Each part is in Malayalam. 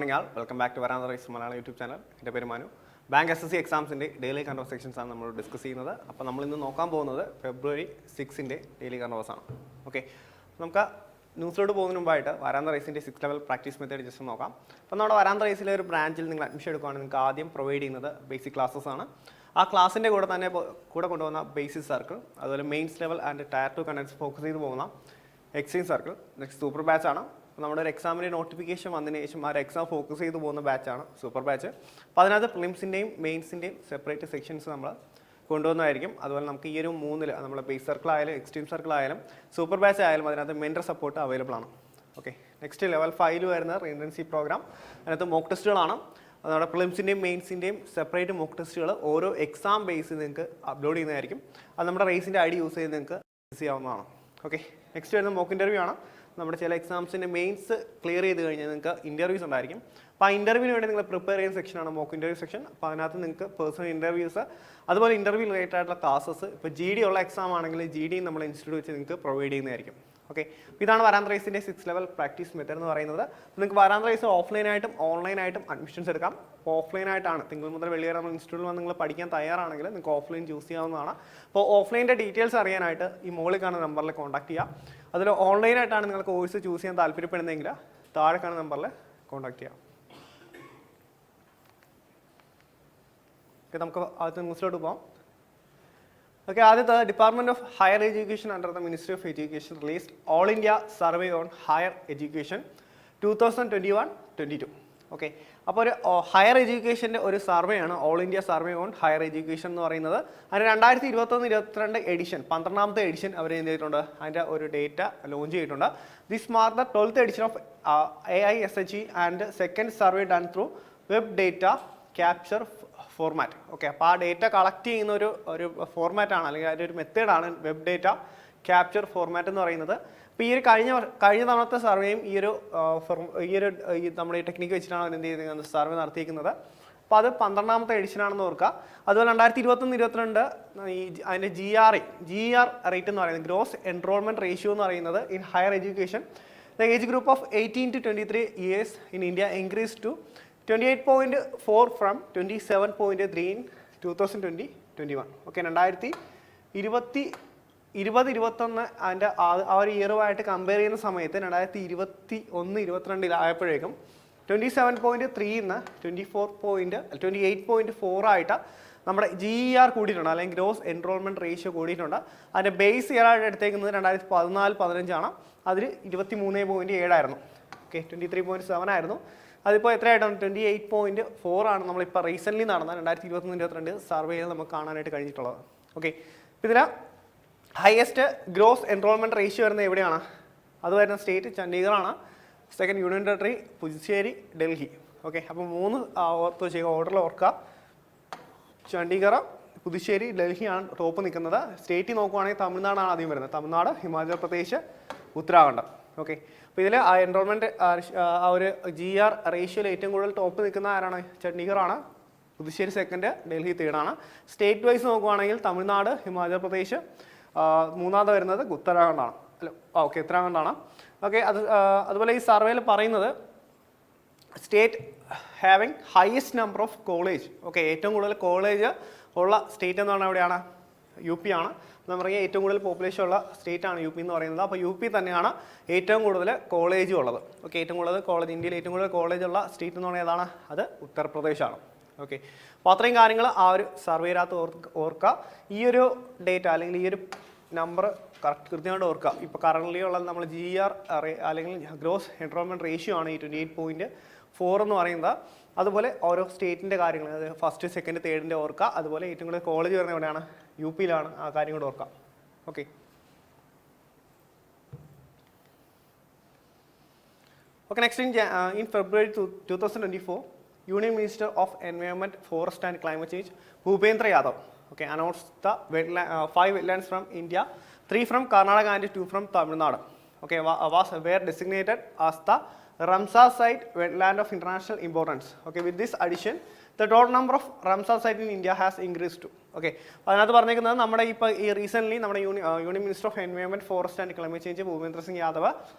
Morning all, welcome back to Veranda Race Malayalam YouTube channel. എൻ്റെ പേര് മനു. ബാങ്ക് SSC എക്സാംസിൻ്റെ ഡെയിലി കൺവേഴ്സേഷൻസ് ആണ് നമ്മൾ ഡിസ്കസ് ചെയ്യുന്നത്. അപ്പോൾ നമ്മളിന്ന് നോക്കാൻ പോകുന്നത് February 6 ഡെയിലി കൺവേഴ്സാണ്. ഓക്കെ, നമുക്ക് ന്യൂസിലോട്ട് പോകുന്നതിന് മുമ്പായിട്ട് വരാന്ത റൈസിൻ്റെ 6th level practice method just നോക്കാം. അപ്പോൾ നമ്മുടെ വരാന്ത റൈസിലെ ഒരു ബ്രാഞ്ചിൽ നിങ്ങൾ അഡ്മിഷൻ എടുക്കുകയാണെങ്കിൽ നിങ്ങൾക്ക് ആദ്യം പ്രൊവൈഡ് ചെയ്യുന്നത് ബേസിക് ക്ലാസ്സസ് ആണ്. ആ ക്ലാസ്സിൻ്റെ കൂടെ തന്നെ കൊണ്ടുപോകുന്ന ബേസിക് സർക്കിൾ, അതുപോലെ mains level and tier 2 contents focus ചെയ്ത് പോകുന്ന extreme circle, next super batch ആണ്. നമ്മുടെ ഒരു എക്സാമിൻ്റെ നോട്ടിഫിക്കേഷൻ വന്നതിന് ശേഷം ആ ഒരു എക്സാം ഫോക്കസ് ചെയ്ത് പോകുന്ന ബാച്ചാണ് സൂപ്പർ ബാച്ച്. അപ്പോൾ അതിനകത്ത് പ്രിലിംസിൻ്റെയും മെയിൻസിൻ്റെയും സെപ്പറേറ്റ് സെക്ഷൻസ് നമ്മൾ കൊണ്ടുവന്നതായിരിക്കും. അതുപോലെ നമുക്ക് ഈ ഒരു 3 നമ്മുടെ ബേസ് സർക്കിൾ ആയാലും എക്സ്ട്രീം സർക്കിൾ ആയാലും സൂപ്പർ ബാച്ച് ആയാലും അതിനകത്ത് മെൻറ്റർ സപ്പോർട്ട് അവൈലബിൾ ആണ്. ഓക്കെ, നെക്സ്റ്റ് ലെവൽ 5 വരുന്ന റീഇൻറ്റൻസി പ്രോഗ്രാം. അതിനകത്ത് മോക്ക് ടെസ്റ്റുകളാണ്. നമ്മുടെ പ്രിലിംസിൻ്റെയും മെയിൻസിൻ്റെയും സെപ്പറേറ്റ് മോക്ക് ടെസ്റ്റുകൾ ഓരോ എക്സാം ബേസിൽ നിങ്ങൾക്ക് അപ്ലോഡ് ചെയ്യുന്നതായിരിക്കും. അത് നമ്മുടെ റേസിൻ്റെ ID യൂസ് ചെയ്ത് നിങ്ങൾക്ക് യൂസ് ചെയ്യാവുന്നതാണ്. ഓക്കെ, നെക്സ്റ്റ് വരുന്ന മോക്ക് ഇൻ്റർവ്യൂ ആണ്. നമ്മുടെ ചില എക്സാംസിൻ്റെ മെയിൻസ് ക്ലിയർ ചെയ്ത് കഴിഞ്ഞാൽ നിങ്ങൾക്ക് ഇൻ്റർവ്യൂസ് ഉണ്ടായിരിക്കും. അപ്പോൾ ആ ഇൻ്റർവ്യൂവിന് വേണ്ടി നിങ്ങൾ പ്രിപ്പയർ ചെയ്യുന്ന സെക്ഷനാണ് മോക്ക് ഇൻ്റർവ്യൂ സെക്ഷൻ. അപ്പോൾ അതിനകത്ത് നിങ്ങൾക്ക് പേഴ്സണൽ ഇൻ്റർവ്യൂസ്, അതുപോലെ ഇൻ്റർവ്യൂ റിലേറ്റഡ് ആയിട്ടുള്ള ക്ലാസ്സസ്, ഇപ്പോൾ GD ഉള്ള എക്സാം ആണെങ്കിൽ GD നമ്മൾ ഇൻസ്റ്റിറ്റ്യൂട്ട് വെച്ച് നിങ്ങൾക്ക് പ്രൊവൈഡ് ചെയ്യുന്നതായിരിക്കും. ഓക്കെ, ഇതാണ് വരാന്ത റൈസിൻ്റെ 6th ലെവൽ പ്രാക്ടീസ് മെത്തേഡ് എന്ന് പറയുന്നത്. അപ്പോൾ നിങ്ങൾക്ക് വരാന്ത റൈസ് ഓഫ്ലൈനായിട്ടും ഓൺലൈനായിട്ടും അഡ്മിഷൻസ് എടുക്കാം. അപ്പോൾ ഓഫ്ലൈനായിട്ടാണ് തിങ്കൾ മുതൽ വെള്ളി വരെ നമ്മൾ ഇൻസ്റ്റിറ്റ്യൂട്ടിൽ വന്ന് നിങ്ങൾ പഠിക്കാൻ തയ്യാറാണെങ്കിൽ നിങ്ങൾക്ക് ഓഫ്ലൈൻ ചൂസ് ചെയ്യാവുന്നതാണ്. അപ്പോൾ ഓഫ്ലൈൻ്റെ ഡീറ്റെയിൽസ് അറിയാനായിട്ട് ഈ മുകളിൽ കാണുന്ന നമ്പറിൽ കോൺടാക്ട് ചെയ്യുക. അതിൽ ഓൺലൈനായിട്ടാണ് നിങ്ങൾ കോഴ്സ് ചൂസ് ചെയ്യാൻ താല്പര്യപ്പെടുന്നതെങ്കിൽ താഴെ കാണുന്ന നമ്പറിൽ കോൺടാക്ട് ചെയ്യാം. ഓക്കെ, നമുക്ക് ആദ്യത്തെ ന്യൂസിലോട്ട് പോകാം. ഓക്കെ, ആദ്യത്തെ department of higher education under the ministry of education released all India survey on higher education 2021-22. Okay, അപ്പോൾ ഒരു ഹയർ എഡ്യൂക്കേഷൻ്റെ ഒരു സർവേ ആണ് all India survey on higher education എന്ന് പറയുന്നത്. അതിന് 2021-22 എഡിഷൻ 12ാമത്തെ എഡിഷൻ അവർ എന്ത് ചെയ്തിട്ടുണ്ട്, അതിൻ്റെ ഒരു ഡേറ്റ ലോഞ്ച് ചെയ്തിട്ടുണ്ട്. This mark the 12th edition of AISHE and second survey done through web data capture format. Okay, അപ്പോൾ ആ ഡേറ്റ കളക്ട് ചെയ്യുന്ന ഒരു ഫോർമാറ്റാണ്, അല്ലെങ്കിൽ അതിൻ്റെ ഒരു മെത്തേഡാണ് വെബ് ഡേറ്റ ക്യാപ്ചർ ഫോർമാറ്റ് എന്ന് പറയുന്നത്. അപ്പോൾ ഈ ഒരു കഴിഞ്ഞ തവണത്തെ സർവേയും ഈ ഒരു നമ്മുടെ ഈ ടെക്നിക്ക് വെച്ചിട്ടാണ് അവർ എന്ത് ചെയ്തിരിക്കുന്നത്, സർവേ നടത്തിയിരിക്കുന്നത്. അപ്പോൾ അത് 12ാമത്തെ എഡിഷനാണെന്ന് ഓർക്കുക. അതുപോലെ 2021-22 അതിൻ്റെ GR റേറ്റ് എന്ന് പറയുന്നത് ഗ്രോസ് എൻറോൾമെൻറ്റ് റേഷ്യോ എന്ന് പറയുന്നത് in higher education the age group of 18 to 23 years in India increased to 28.4 from 27.3 in 2020-21. Okay, 2020-21 അതിൻ്റെ ആ ഒരു ഇയറുമായിട്ട് കമ്പയർ ചെയ്യുന്ന സമയത്ത് 2021-22 ആയപ്പോഴേക്കും 27.3 28.4 ആയിട്ട് നമ്മുടെ GR കൂടിയിട്ടുണ്ട്, അല്ലെങ്കിൽ ഗ്രോസ് എൻറോൾമെൻറ്റ് റേഷ്യോ കൂടിയിട്ടുണ്ട്. അതിൻ്റെ ബേസ് ഇയർ ആയിട്ട് എടുത്തേക്കുന്നത് 2014-15 ആണ്. അതിൽ 23.7 ആയിരുന്നു. ഓക്കെ, 23.7 ആയിരുന്നു. അതിപ്പോൾ എത്രയായിട്ടാണ് 28.4 ആണ് നമ്മളിപ്പോൾ റീസെൻ്റ്ലി നടന്ന 2021-22 സർവേയിൽ നമുക്ക് കാണാനായിട്ട് കഴിഞ്ഞിട്ടുള്ളത്. ഓക്കെ, ഇതിൽ ഹയസ്റ്റ് ഗ്രോസ് എൻറോൾമെൻറ്റ് റേഷ്യോ വരുന്നത് എവിടെയാണ്? അത് വരുന്ന സ്റ്റേറ്റ് ചണ്ഡീഗറാണ്. Second union territory Puducherry, Delhi. Okay, അപ്പോൾ 3 ഓർത്ത് ചെയ്യുക, ഓർഡറിൽ ഓർക്കുക. ചണ്ഡീഗർ, പുതുച്ചേരി, ഡൽഹിയാണ് ടോപ്പ് നിൽക്കുന്നത്. സ്റ്റേറ്റ് നോക്കുവാണെങ്കിൽ തമിഴ്നാടാണ് ആദ്യം വരുന്നത്. തമിഴ്നാട്, ഹിമാചൽ പ്രദേശ്, ഉത്തരാഖണ്ഡ്. ഓക്കെ, അപ്പോൾ ഇതിൽ ആ എൻറോൾമെൻറ്റ് ആ ഒരു GR റേഷ്യോയിൽ ഏറ്റവും കൂടുതൽ ടോപ്പ് നിൽക്കുന്ന ആരാണ്? ചണ്ഡീഗറാണ്. പുതുച്ചേരി സെക്കൻഡ്, ഡൽഹി തേർഡാണ്. സ്റ്റേറ്റ് വൈസ് നോക്കുവാണെങ്കിൽ തമിഴ്നാട്, ഹിമാചൽ പ്രദേശ്, മൂന്നാമത് വരുന്നത് ഉത്തരാഖണ്ഡാണ്. ഓക്കെ, ഉത്തരാഖണ്ഡാണ്. ഓക്കെ, അതുപോലെ ഈ സർവേയിൽ പറയുന്നത് state having highest number of college. Okay, ഏറ്റവും കൂടുതൽ കോളേജ് ഉള്ള സ്റ്റേറ്റ് എന്ന് പറഞ്ഞാൽ എവിടെയാണ്? UP ആണ്. നമ്മൾ പറയുക ഏറ്റവും കൂടുതൽ പോപ്പുലേഷൻ ഉള്ള സ്റ്റേറ്റ് ആണ് UP എന്ന് പറയുന്നത്. അപ്പോൾ UP തന്നെയാണ് ഏറ്റവും കൂടുതൽ കോളേജ് ഉള്ളത്. ഓക്കെ, ഏറ്റവും കൂടുതൽ കോളേജ്, ഇന്ത്യയിൽ ഏറ്റവും കൂടുതൽ കോളേജ് ഉള്ള സ്റ്റേറ്റ് എന്ന് പറയുന്നത് ഏതാണ്? അത് ഉത്തർപ്രദേശാണ്. ഓക്കെ, അപ്പോൾ അത്രയും കാര്യങ്ങൾ ആ ഒരു സർവേയിനകത്ത് ഓർക്കുക. ഈ ഒരു ഡേറ്റ അല്ലെങ്കിൽ ഈ ഒരു നമ്പർ കൃത്യമായിട്ട് ഓർക്കുക. ഇപ്പോൾ കറൻ്റ്ലി ഉള്ളത് നമ്മൾ GR അല്ലെങ്കിൽ ഗ്രോസ് എൻറോൾമെൻറ്റ് റേഷ്യോ ആണ് ഈ 28.4 എന്ന് പറയുന്നത്. അതുപോലെ ഓരോ സ്റ്റേറ്റിൻ്റെ കാര്യങ്ങൾ, അതായത് ഫസ്റ്റ്, സെക്കൻഡ്, തേർഡിൻ്റെ ഓർക്കുക. അതുപോലെ ഏറ്റവും കൂടുതൽ കോളേജ് വരുന്നത് എവിടെയാണ്? UP യിലാണ്. ആ കാര്യം കൂടെ ഓർക്കാം. Okay, next in February 2024 Union Minister of Environment, Forest and Climate Change Bhupendra Yadav announced the 5 wetlands from India, 3 from Karnataka and 2 from Tamil Nadu were designated as the Ramsar site wetland of international importance. Okay, with this addition the total number of Ramsar sites in India has increased to. Okay, അതിനകത്ത് പറഞ്ഞിരിക്കുന്നത് നമ്മുടെ ഇപ്പോൾ ഈ റീസെൻ്റ്ലി നമ്മുടെ union minister of environment, forest and climate change Bhupendra Singh Yadav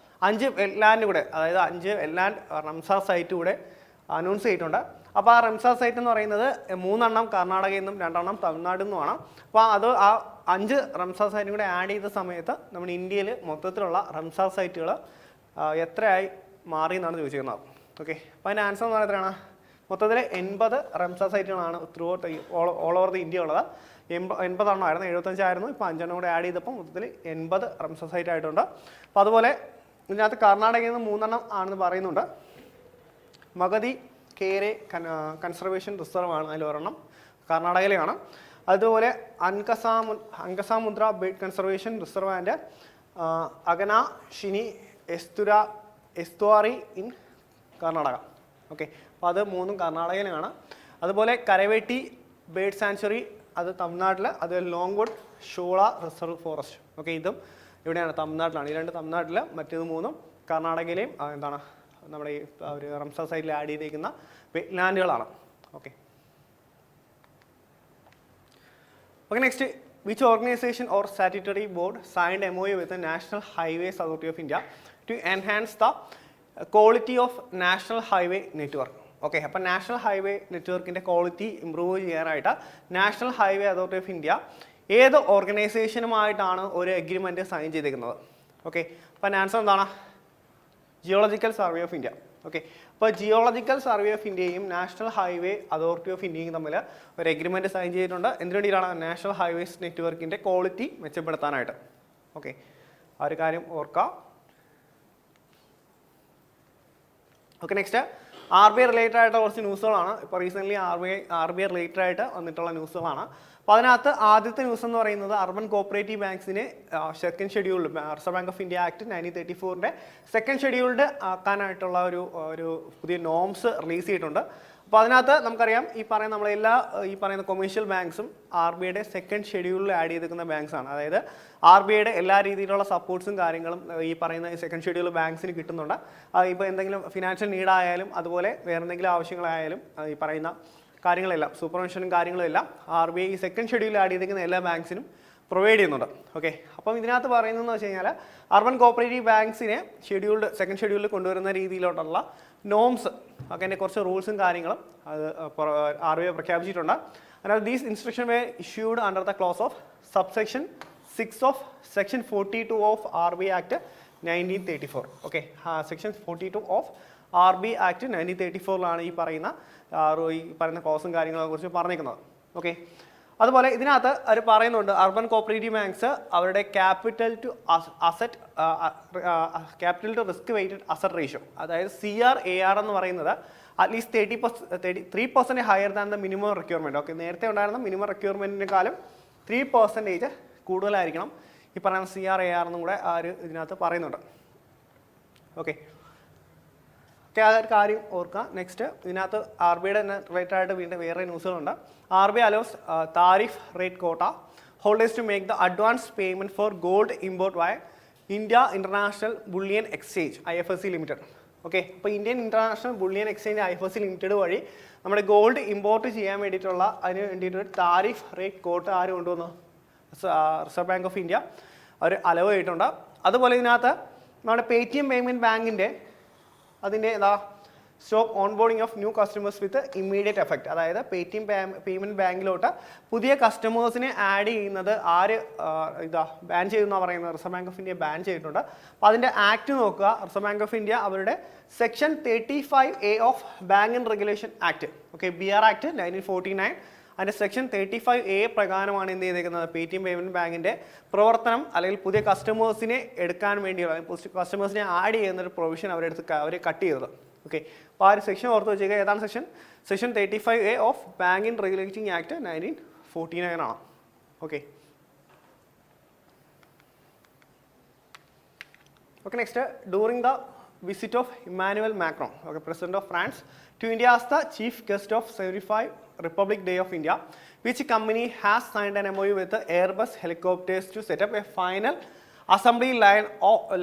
5 wetland കൂടെ, അതായത് 5 വെറ്റ്ലാൻഡ് റംസാർ സൈറ്റ് കൂടെ അനൗൺസ് ചെയ്തിട്ടുണ്ട്. അപ്പോൾ ആ റംസാർ സൈറ്റ് എന്ന് പറയുന്നത് 3 കർണാടകയിൽ നിന്നും 2 തമിഴ്നാട്ടിൽ നിന്നുമാണ്. അപ്പോൾ അത് ആ 5 റംസാർ സൈറ്റും കൂടെ ആഡ് ചെയ്ത സമയത്ത് നമ്മുടെ ഇന്ത്യയിൽ മൊത്തത്തിലുള്ള റംസാർ സൈറ്റുകൾ എത്രയായി മാറി എന്നാണ് ചോദിച്ചിരുന്നത്. ഓക്കെ, അപ്പോൾ അതിൻ്റെ ആൻസർ എന്ന് പറയുന്നത് എത്രയാണ്? മൊത്തത്തിൽ 80 റംസാർ സൈറ്റുകളാണ് throughout all over the India ഉള്ളത്. 80 ആയിരുന്നു, 75 ഇപ്പോൾ 5 കൂടെ ആഡ് ചെയ്തപ്പോൾ മൊത്തത്തിൽ 80 റംസാർ സൈറ്റ് ആയിട്ടുണ്ട്. അപ്പോൾ അതുപോലെ ഇതിനകത്ത് കർണാടകയിൽ നിന്ന് 3 ആണെന്ന് പറയുന്നുണ്ട്. മഗധി കേരെ കൺസർവേഷൻ റിസർവ് ആണ് അതിൽ ഒരെണ്ണം, കർണാടകയിലാണ്. അതുപോലെ Ankasamudra bird conservation reserve and Aghanashini estuary in Karnataka. Okay, അപ്പോൾ അത് 3 കർണാടകയിലാണ്. അതുപോലെ കരവേട്ടി ബേർഡ് സാങ്ച്വറി അത് തമിഴ്നാട്ടിൽ, അത് ലോങ്വുഡ് ഷോള റിസർവ് ഫോറസ്റ്റ്. ഓക്കെ, ഇതും ഇവിടെയാണ്, തമിഴ്നാട്ടിലാണ്. ഈ 2 തമിഴ്നാട്ടിൽ, മറ്റേത് 3 കർണാടകയിലെയും എന്താണ് നമ്മുടെ ഈ ഒരു റംസാർ സൈറ്റിൽ ആഡ് ചെയ്തിരിക്കുന്ന വെറ്റ്ലാൻഡുകളാണ്. Okay okay next, which organisation or statutory board signed MOU with national highways authority of India to enhance the quality of national highway network. Okay, അപ്പോൾ നാഷണൽ ഹൈവേ നെറ്റ്വർക്കിൻ്റെ ക്വാളിറ്റി ഇമ്പ്രൂവ് ചെയ്യാനായിട്ട് national highway authority of India ഏത് ഓർഗനൈസേഷനുമായിട്ടാണ് ഒരു എഗ്രിമെൻറ്റ് സൈൻ ചെയ്തിരിക്കുന്നത്? ഓക്കെ, അപ്പോൾ ആൻസർ എന്താണ്? Geological survey of India. Okay, അപ്പോൾ ജിയോളജിക്കൽ സർവേ ഓഫ് ഇന്ത്യയും നാഷണൽ ഹൈവേ അതോറിറ്റി ഓഫ് ഇന്ത്യയും തമ്മിൽ ഒരു എഗ്രിമെൻറ്റ് സൈൻ ചെയ്തിട്ടുണ്ട്. എന്തിനു വേണ്ടിയിട്ടാണ്? നാഷണൽ ഹൈവേസ് നെറ്റ്വർക്കിൻ്റെ ക്വാളിറ്റി മെച്ചപ്പെടുത്താനായിട്ട്. ഓക്കെ, ആ ഒരു കാര്യം ഓർക്കുക. ഓക്കെ നെക്സ്റ്റ്, RBI റിലേറ്റഡ് ആയിട്ട് കുറച്ച് ന്യൂസുകളാണ്. ഇപ്പോൾ റീസെൻ്റ്ലി RBI റിലേറ്റഡ് ആയിട്ട് വന്നിട്ടുള്ള ന്യൂസുകളാണ്. അപ്പോൾ അതിനകത്ത് ആദ്യത്തെ ന്യൂസ് എന്ന് പറയുന്നത് അർബൻ കോപ്പറേറ്റീവ് ബാങ്ക്സിന് second scheduled reserve bank of India act 1934 second scheduled ആക്കാനായിട്ടുള്ള ഒരു പുതിയ നോംസ് റിലീസ് ചെയ്തിട്ടുണ്ട്. അപ്പോൾ അതിനകത്ത് നമുക്കറിയാം ഈ പറയുന്ന കൊമേഴ്ഷ്യൽ ബാങ്ക്സും RBIയുടെ സെക്കൻഡ് ഷെഡ്യൂളിൽ ആഡ് ചെയ്തിരിക്കുന്ന ബാങ്ക്സാണ്. അതായത് RBIയുടെ എല്ലാ രീതിയിലുള്ള സപ്പോർട്ട്സും കാര്യങ്ങളും ഈ പറയുന്ന സെക്കൻഡ് ഷെഡ്യൂൾ ബാങ്ക്സിന് കിട്ടുന്നുണ്ട്. ഇപ്പോൾ എന്തെങ്കിലും ഫിനാൻഷ്യൽ നീഡായാലും അതുപോലെ വേറെ എന്തെങ്കിലും ആവശ്യങ്ങളായാലും ഈ പറയുന്ന കാര്യങ്ങളെല്ലാം സൂപ്പർവിഷനും കാര്യങ്ങളും എല്ലാം RBI ഈ സെക്കൻഡ് ഷെഡ്യൂളിൽ ആഡ് ചെയ്തിരിക്കുന്ന എല്ലാ ബാങ്ക്സിനും പ്രൊവൈഡ് ചെയ്യുന്നുണ്ട്. ഓക്കെ, അപ്പം ഇതിനകത്ത് പറയുന്നതെന്ന് വെച്ച് കഴിഞ്ഞാൽ അർബൻ കോപ്പറേറ്റീവ് ബാങ്ക്സിനെ സെക്കൻഡ് ഷെഡ്യൂളിൽ കൊണ്ടുവരുന്ന രീതിയിലോട്ടുള്ള നോംസ്, അതിൻ്റെ കുറച്ച് റൂൾസും കാര്യങ്ങളും അത് RBI പ്രഖ്യാപിച്ചിട്ടുണ്ട്. അതിനാൽ these instruction way issued under the close of subsection 6 of section 42 of RBI act 1934. Okay, section 42 of RBI act 1934 ഈ പറയുന്ന കോസും കാര്യങ്ങളെ കുറിച്ച് പറഞ്ഞിരിക്കുന്നത്. ഓക്കെ, അതുപോലെ ഇതിനകത്ത് അവർ പറയുന്നുണ്ട് അർബൻ കോപ്പറേറ്റീവ് ബാങ്ക്സ് അവരുടെ capital to risk weighted asset ratio, അതായത് CRAR എന്ന് പറയുന്നത് at least 3% higher than the minimum requirement. Okay, നേരത്തെ ഉണ്ടായിരുന്ന മിനിമം റിക്വയർമെൻറ്റിനേക്കാളും 3% കൂടുതലായിരിക്കണം ഈ പറയുന്ന CRAR എന്നും കൂടെ ഇതിനകത്ത് പറയുന്നുണ്ട്. ഓക്കെ, ആ ഒരു കാര്യം ഓർക്കുക. നെക്സ്റ്റ്, ഇതിനകത്ത് RBIയുടെ തന്നെ റിലേറ്റഡ് ആയിട്ട് വീണ്ടും വേറെ ന്യൂസുകളുണ്ട്. RBI allows tariff rate quota holders to make the advance payment for gold import via India international bullion exchange IFSC limited. Okay, അപ്പോൾ Indian international bullion exchange IFSC limited വഴി നമ്മുടെ ഗോൾഡ് ഇമ്പോർട്ട് ചെയ്യാൻ വേണ്ടിയിട്ടുള്ള അതിന് വേണ്ടിയിട്ടൊരു താരിഫ് റേറ്റ് കോട്ട കൊണ്ടുവന്നു? റിസർവ് ബാങ്ക് ഓഫ് ഇന്ത്യ അവർ അലവ് ചെയ്തിട്ടുണ്ട്. അതുപോലെ ഇതിനകത്ത് നമ്മുടെ പേടിഎം പേയ്മെൻറ്റ് ബാങ്കിൻ്റെ അതിൻ്റെ stop on boarding of new customers with immediate effect, അതായത് പേടിഎം പേയ്മെൻറ്റ് ബാങ്കിലോട്ട് പുതിയ കസ്റ്റമേഴ്സിനെ ആഡ് ചെയ്യുന്നത് ബാൻ ചെയ്യുമെന്നാണ് പറയുന്നത്. Reserve bank of India ban ചെയ്തിട്ടുണ്ട്. അപ്പോൾ അതിൻ്റെ ആക്ട് നോക്കുക. റിസർവ് ബാങ്ക് ഓഫ് ഇന്ത്യ അവരുടെ section 35A of bank and regulation act, okay, BR act 1949 അതിൻ്റെ സെക്ഷൻ 35A പ്രകാരമാണ് എന്ത് ചെയ്തേക്കുന്നത്? പേടിഎം പേയ്മെൻറ്റ് ബാങ്കിൻ്റെ പ്രവർത്തനം അല്ലെങ്കിൽ പുതിയ കസ്റ്റമേഴ്സിനെ എടുക്കാൻ വേണ്ടിയുള്ള കസ്റ്റമേഴ്സിനെ ആഡ് ചെയ്യുന്നൊരു പ്രൊവിഷൻ അവർ കട്ട് ചെയ്തത്. ഓക്കെ, അപ്പോൾ ആ ഒരു സെക്ഷൻ ഓർത്ത് വെച്ചേക്കുക. ഏതാണ് section 35A of bank and regulating act 1949 ആണ്. Okay okay next, during the visit of Emmanuel Macron, okay, President of France, to India as the chief guest of 75 Republic Day of India, which company has signed an MOU with the Airbus Helicopters to set up a final assembly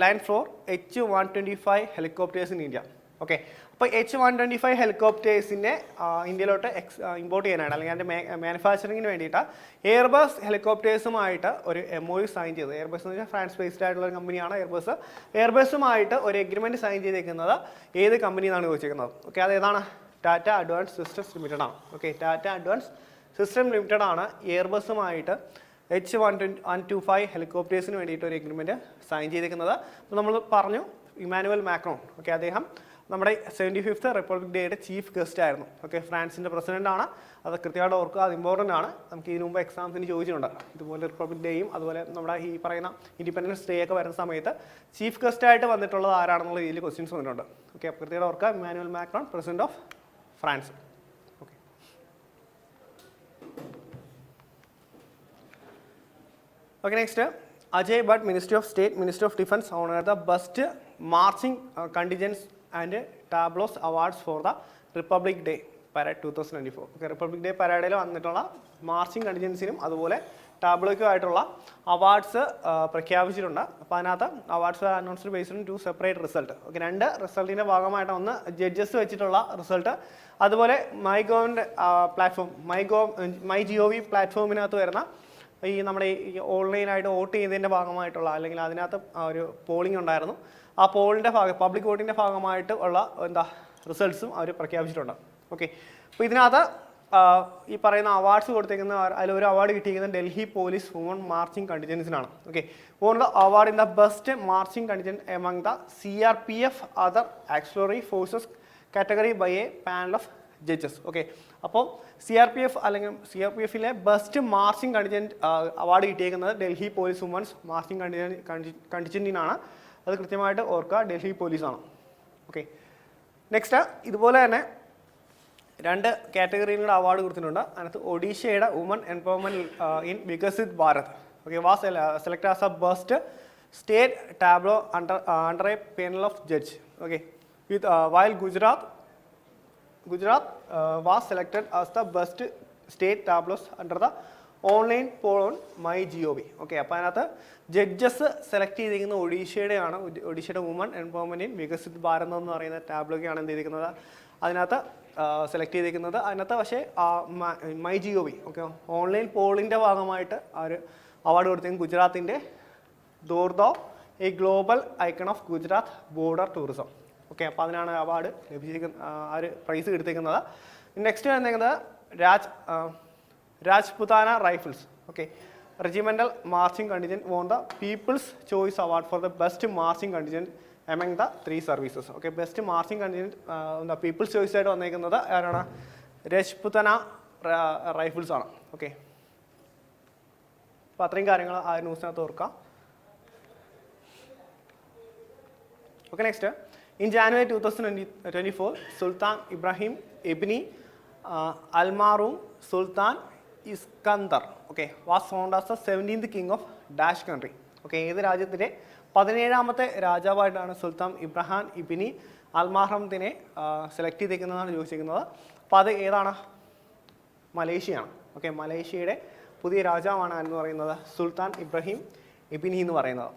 line for H125 helicopters in India. Okay, അപ്പോൾ H125 ഹെലികോപ്റ്റേഴ്സിനെ ഇന്ത്യയിലോട്ട് ഇമ്പോർട്ട് ചെയ്യാനായിട്ട് അല്ലെങ്കിൽ അതിൻ്റെ മാനുഫാക്ചറിങ്ങിന് വേണ്ടിയിട്ട് എയർബസ് ഹെലികോപ്റ്റേഴ്സുമായിട്ട് ഒരു MOU സൈൻ ചെയ്തത്. എയർബസ് എന്ന് വെച്ചാൽ ഫ്രാൻസ് ബേസ്ഡ് ആയിട്ടുള്ള ഒരു കമ്പനിയാണ് എയർബസുമായിട്ട് ഒരു എഗ്രിമെൻറ്റ് സൈൻ ചെയ്തേക്കുന്നത് ഏത് കമ്പനി എന്നാണ് ചോദിച്ചിരിക്കുന്നത്? ഓക്കെ, അത് ഏതാണ്? ടാറ്റ അഡ്വാൻസ് സിസ്റ്റംസ് ലിമിറ്റഡ് ആണ്. Okay, Tata advance system limited ആണ് എയർബസുമായിട്ട് H125 ഹെലികോപ്റ്റേഴ്സിന് വേണ്ടിയിട്ട് ഒരു എഗ്രിമെൻറ്റ് സൈൻ ചെയ്തിരിക്കുന്നത്. അപ്പോൾ നമ്മൾ പറഞ്ഞു ഇമാനുവൽ മാക്രോൺ, ഓക്കെ, അദ്ദേഹം നമ്മുടെ 75th റിപ്പബ്ലിക് ഡേയുടെ ചീഫ് ഗസ്റ്റ് ആയിരുന്നു. ഓക്കെ, ഫ്രാൻസിൻ്റെ പ്രസിഡൻ്റാണ്. അത് കൃത്യമായിട്ട് ഓർക്കുക, അത് ഇമ്പോർട്ടൻ്റ് ആണ്. നമുക്ക് ഇതിനു മുമ്പ് എക്സാംസിന് ചോദിച്ചിട്ടുണ്ട്. ഇതുപോലെ റിപ്പബ്ലിക് ഡേയും അതുപോലെ നമ്മുടെ ഈ പറയുന്ന ഇൻഡിപെൻഡൻസ് ഡേ ഒക്കെ വരുന്ന സമയത്ത് ചീഫ് ഗസ്റ്റായിട്ട് വന്നിട്ടുള്ളത് ആരാണെന്നുള്ള രീതിയിൽ ക്വസ്റ്റ്യൻസ് വന്നിട്ടുണ്ട്. ഓക്കെ, അപ്പോൾ കൃത്യമായിട്ട് ഓർക്കുക, Emmanuel Macron, president of France. Okay, okay, next Ajay Bhatt, Ministry of State, Ministry of Defence honored the best marching contingents and tableaus awards for the Republic Day Parade 2024. Okay, Republic Day Parade വന്നിട്ടുള്ള മാർച്ചിങ് കണ്ടിജൻസിനും അതുപോലെ ടാബ്ലോയ്ക്കും ആയിട്ടുള്ള അവാർഡ്സ് പ്രഖ്യാപിച്ചിട്ടുണ്ട്. അപ്പോൾ അതിനകത്ത് awards announced based on 2 separate result. Okay, 2 റിസൾട്ടിൻ്റെ ഭാഗമായിട്ട് ഒന്ന് ജഡ്ജസ് വെച്ചിട്ടുള്ള റിസൾട്ട്, അതുപോലെ മൈഗോവിൻ്റെ പ്ലാറ്റ്ഫോം മൈ GOV പ്ലാറ്റ്ഫോമിനകത്ത് വരുന്ന ഈ നമ്മുടെ ഈ ഓൺലൈനായിട്ട് വോട്ട് ചെയ്തതിൻ്റെ ഭാഗമായിട്ടുള്ള അല്ലെങ്കിൽ അതിനകത്ത് ഒരു പോളിംഗ് ഉണ്ടായിരുന്നു. ആ പോളിൻ്റെ പബ്ലിക് വോട്ടിൻ്റെ ഭാഗമായിട്ട് ഉള്ള റിസൾട്ട്സും അവർ പ്രഖ്യാപിച്ചിട്ടുണ്ട്. ഓക്കെ, അപ്പോൾ ഇതിനകത്ത് ഈ പറയുന്ന അവാർഡ്സ് കൊടുത്തേക്കുന്ന അതിലൊരു അവാർഡ് കിട്ടിയിരിക്കുന്നത് ഡൽഹി പോലീസ് വുമൺ മാർച്ചിങ് കണ്ടിജൻസിനാണ്. Okay, won the award in the best marching contingent among the CRPF other auxiliary forces category by a panel of judges. Okay, അപ്പോൾ CRPF അല്ലെങ്കിൽ CRPFിലെ ബെസ്റ്റ് മാർച്ചിങ് കണ്ടിജൻറ്റ് അവാർഡ് കിട്ടിയേക്കുന്നത് ഡൽഹി പോലീസ് വുമൻസ് മാർച്ചിങ് കണ്ടിജൻറ്റിനാണ്. അത് കൃത്യമായിട്ട് ഓർക്കുക, ഡൽഹി പോലീസാണ്. ഓക്കെ, നെക്സ്റ്റ് ഇതുപോലെ തന്നെ 2 കാറ്റഗറിയിലൂടെ അവാർഡ് കൊടുത്തിട്ടുണ്ട്. അതിനകത്ത് ഒഡീഷയുടെ woman empowerment in Viksit Bharat, okay, was select as a best state tableau under a panel of judge. Okay, with while Gujarat was selected as the best state tableaus under the online poll on MyGov. Okay, അപ്പോൾ അതിനകത്ത് ജഡ്ജസ് സെലക്ട് ചെയ്തിരിക്കുന്ന ഒഡീഷയുടെയാണ്. ഒഡീഷയുടെ woman empowerment in Viksit Bharat എന്ന് പറയുന്ന ടാബ്ലോയ്ക്കാണ് എന്ത് ചെയ്തിരിക്കുന്നത് അതിനകത്ത് സെലക്ട് ചെയ്തിരിക്കുന്നത്. അതിനകത്ത് പക്ഷേ MyGov, ഓക്കെ, ഓൺലൈൻ പോളിൻ്റെ ഭാഗമായിട്ട് ആ ഒരു അവാർഡ് കൊടുത്തിരിക്കുന്നത് ഗുജറാത്തിൻ്റെ Dhordo a global icon of Gujarat border tourism. Okay, അപ്പോൾ അതിനാണ് അവാർഡ് ലഭിച്ചിരിക്കുന്നത്, ആ ഒരു പ്രൈസ് എടുത്തിരിക്കുന്നത്. നെക്സ്റ്റ് വന്നിരിക്കുന്നത് Rajputana rifles. Okay, regimental marching contingent won the people's choice award for the best marching contingent among the 3 services. Okay, best marching contingent people's choice ആയിട്ട് വന്നിരിക്കുന്നത് ആരാണ്? രാജ്പുതാന റൈഫിൾസ് ആണ്. ഓക്കെ, അപ്പോൾ അത്രയും കാര്യങ്ങൾ ആ ന്യൂസിനകത്ത് ഓർക്കാം. Okay, next in January 2024, Sultan Ibrahim Ibn Al-Marum Sultan Iskandar, okay, was found as the 17th king of Dash country. Okay, ഏത് രാജ്യത്തിൻ്റെ 17ാമത്തെ രാജാവായിട്ടാണ് സുൽത്താൻ ഇബ്രാഹിം ഇബ്നി അൽമാറൂമിനെ സെലക്ട് ചെയ്തിരിക്കുന്നതാണ് ചോദിച്ചിരിക്കുന്നത്. അപ്പോൾ അത് ഏതാണ്? മലേഷ്യയാണ്. ഓക്കെ, മലേഷ്യയുടെ പുതിയ രാജാവാണ് എന്ന് പറയുന്നത് സുൽത്താൻ ഇബ്രാഹിം ഇബ്നി എന്ന് പറയുന്നത്.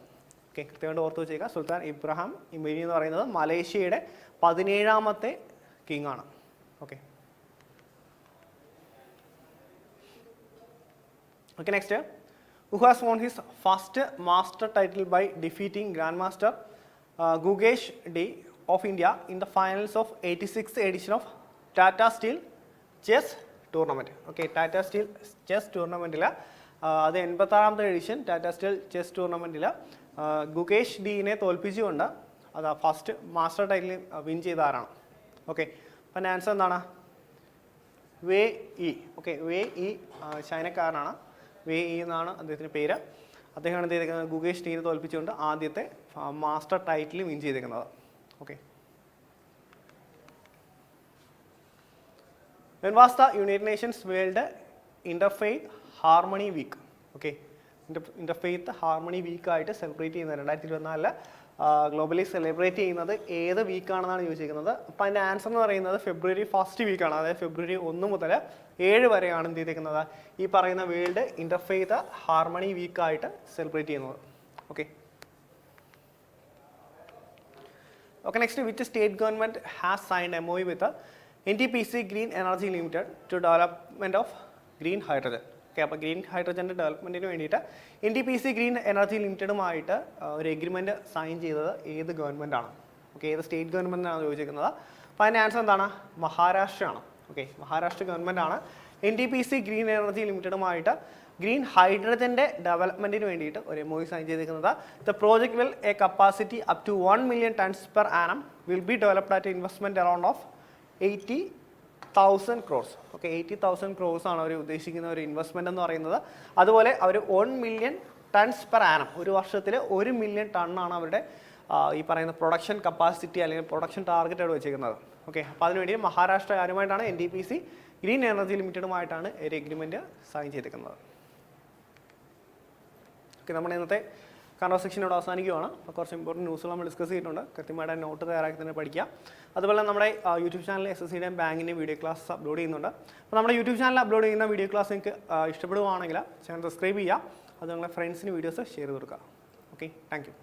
ഓക്കെ, കൃത്യമായിട്ട് ഓർത്ത് വെച്ചേക്കുക, സുൽത്താൻ ഇബ്രാഹിം ഇബ്നി എന്ന് പറയുന്നത് മലേഷ്യയുടെ 17ാമത്തെ കിങ് ആണ്. Okay, okay, next who has won his first master title by defeating Grandmaster Gugesh D of India in the finals of 86th edition of Tata Steel Chess Tournament. Okay, Tata Steel Chess Tournamentൽ അത് 86ാമത്തെ എഡിഷൻ ടാറ്റ സ്റ്റീൽ ചെസ് ടൂർണമെൻറ്റിൽ ഗുകേഷ് ഡീനെ തോൽപ്പിച്ചുകൊണ്ട് അത് ഫസ്റ്റ് മാസ്റ്റർ ടൈറ്റിൽ വിൻ ചെയ്ത ആരാണ്? ഓക്കെ, അപ്പം ആൻസർ എന്താണ്? വേ ഇ. ഓക്കെ, വേ ഇ ചൈനക്കാരനാണ്. വേ ഇ എന്നാണ് അദ്ദേഹത്തിൻ്റെ പേര്. അദ്ദേഹമാണ് എന്ത് ചെയ്തിരിക്കുന്നത്? ഗുകേഷ് ഡീനെ തോൽപ്പിച്ചുകൊണ്ട് ആദ്യത്തെ മാസ്റ്റർ ടൈറ്റിൽ വിൻ ചെയ്തിരിക്കുന്നത്. Okay, when was the United Nations World Interfaith Harmony Week? Okay, interfaith harmony വീക്കായിട്ട് സെലിബ്രേറ്റ് ചെയ്യുന്നത് 2024 ഗ്ലോബലി സെലിബ്രേറ്റ് ചെയ്യുന്നത് ഏത് വീക്കാണെന്നാണ് ചോദിച്ചിരിക്കുന്നത്. അപ്പോൾ അതിൻ്റെ ആൻസർ എന്ന് പറയുന്നത് ഫെബ്രുവരി 1st വീക്കാണ്. അതായത് ഫെബ്രുവരി 1 മുതൽ 7 വരെയാണ് എന്ത് ചെയ്തിരിക്കുന്നത് ഈ പറയുന്ന വേൾഡ് ഇന്റർഫെയ്ത്ത് ഹാർമണി വീക്കായിട്ട് സെലിബ്രേറ്റ് ചെയ്യുന്നത്. Okay, okay, next which state government has signed MOU with NTPC green energy limited to development of green hydrogen. Okay, അപ്പോൾ ഗ്രീൻ ഹൈഡ്രജൻ്റെ ഡെവലപ്മെൻറ്റിന് വേണ്ടിയിട്ട് NTPC ഗ്രീൻ എനർജി ലിമിറ്റഡുമായിട്ട് ഒരു എഗ്രിമെൻറ്റ് സൈൻ ചെയ്തത് ഏത് ഗവൺമെൻറ്റാണ്? ഓക്കെ, ഏത് സ്റ്റേറ്റ് ഗവൺമെൻറ്റാണ് ചോദിച്ചിരിക്കുന്നത്? അപ്പോൾ അതിൻ്റെ ആൻസർ എന്താണ്? മഹാരാഷ്ട്രയാണ്. ഓക്കെ, മഹാരാഷ്ട്ര ഗവൺമെൻറ്റാണ് NTPC ഗ്രീൻ എനർജി ലിമിറ്റഡുമായിട്ട് ഗ്രീൻ ഹൈഡ്രജൻ്റെ ഡെവലപ്മെൻറ്റിന് വേണ്ടിയിട്ട് ഒരു MOU സൈൻ ചെയ്തിരിക്കുന്നത്. The project will a capacity up to 1 million tons per annum will be developed at investment around of 80,000 crores. Okay, 80,000 crores ആണ് അവർ ഉദ്ദേശിക്കുന്ന ഒരു ഇൻവെസ്റ്റ്മെൻറ്റ് എന്ന് പറയുന്നത്. അതുപോലെ അവർ 1 million tons per annum, ഒരു വർഷത്തിൽ 1 million ടണ്ണാണ് അവരുടെ ഈ പറയുന്ന പ്രൊഡക്ഷൻ കപ്പാസിറ്റി അല്ലെങ്കിൽ പ്രൊഡക്ഷൻ ടാർഗറ്റ് അവിടെ വെച്ചിരിക്കുന്നത്. ഓക്കെ, അപ്പോൾ അതിനുവേണ്ടി മഹാരാഷ്ട്ര കാര്യമായിട്ടാണ് NTPC ഗ്രീൻ എനർജി ലിമിറ്റഡുമായിട്ടാണ് ഒരു എഗ്രിമെൻറ്റ് സൈൻ ചെയ്തിരിക്കുന്നത്. ഓക്കെ, നമ്മുടെ ഇന്നത്തെ കൺവെർസേഷൻ ഇവിടെ അവസാനിക്കുകയാണ്. അപ്പോൾ കുറച്ച് ഇമ്പോർട്ടൻറ്റ് ന്യൂസുകൾ നമ്മൾ ഡിസ്കസ് ചെയ്തിട്ടുണ്ട്. കൃത്യമായിട്ട് നോട്ട് തയ്യാറാക്കി തന്നെ പഠിക്കുക. അതുപോലെ നമ്മുടെ യൂട്യൂബ് ചാനലിൽ SSCയുടെയും ബാങ്കിൻ്റെയും വീഡിയോ ക്ലാസ് അപ്ലോഡ് ചെയ്യുന്നുണ്ട്. അപ്പോൾ നമ്മുടെ യൂട്യൂബ് ചാനലിൽ അപ്ലോഡ് ചെയ്യുന്ന വീഡിയോ ക്ലാസ് നിങ്ങൾക്ക് ഇഷ്ടപ്പെടുകയാണെങ്കിൽ ചാനൽ സബ്സ്ക്രൈബ് ചെയ്യുക. അത് നിങ്ങളുടെ ഫ്രണ്ട്സിന് വീഡിയോസ് ഷെയർ ചെയ്ത് കൊടുക്കുക. Okay, thank you.